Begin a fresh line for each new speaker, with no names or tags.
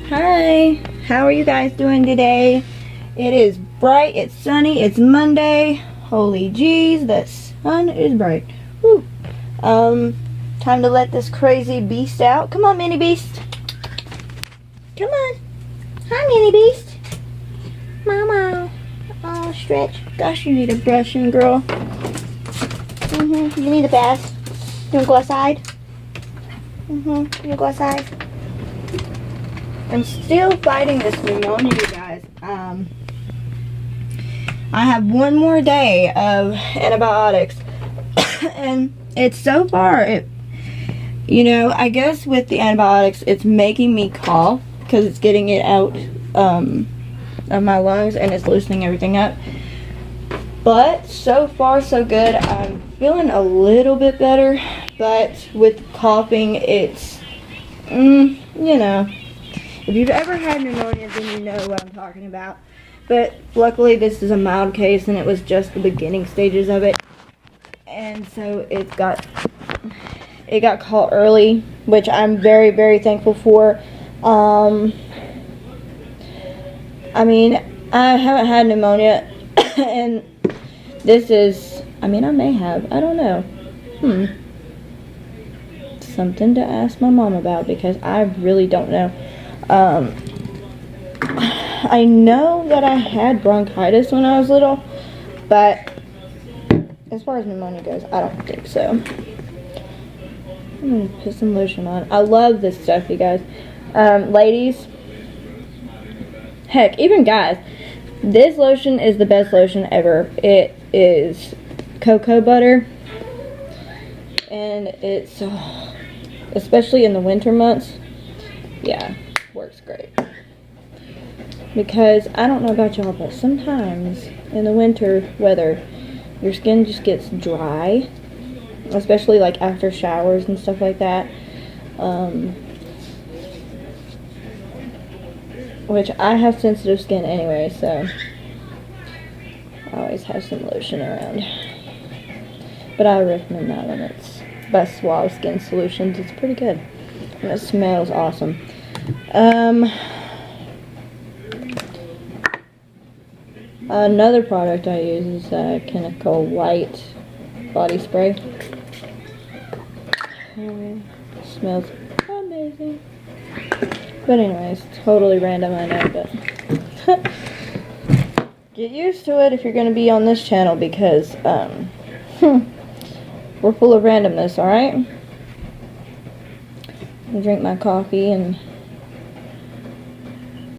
Hi, how are you guys doing today? It is bright, it's sunny, it's Monday. Holy jeez, that sun is bright. Woo. Time to let this crazy beast out. Come on, mini beast. Come on. Hi, mini beast. Mama. Oh, stretch. Gosh, you need a brushing, girl. You need a bath. You wanna go outside? You wanna go outside? I'm still fighting this pneumonia, you guys. I have one more day of antibiotics, and it's so far, I guess with the antibiotics, it's making me cough because it's getting it out of my lungs and it's loosening everything up. But so far, so good. I'm feeling a little bit better, but with coughing, it's, if you've ever had pneumonia, then you know what I'm talking about. But luckily, this is a mild case, and it was just the beginning stages of it. And so it got caught early, which I'm very, very thankful for. I mean, I haven't had pneumonia, and this is, I may have, I don't know. Something to ask my mom about, because I really don't know. I know that I had bronchitis when I was little, but as far as pneumonia goes, I don't think so. I'm going to put some lotion on. I love this stuff, you guys. Ladies, heck, even guys, this lotion is the best lotion ever. It is cocoa butter, and it's, especially in the winter months, yeah, works great. Because I don't know about y'all, but sometimes in the winter weather, your skin just gets dry, especially like after showers and stuff like that. Which I have sensitive skin anyway, so I always have some lotion around. But I recommend that one. It's by Suave Skin Solutions. It's pretty good. And it smells awesome. Another product I use is Chemical White body spray. Smells amazing. But anyways, totally random, I know, but get used to it if you're going to be on this channel, because we're full of randomness, alright? I drink my coffee and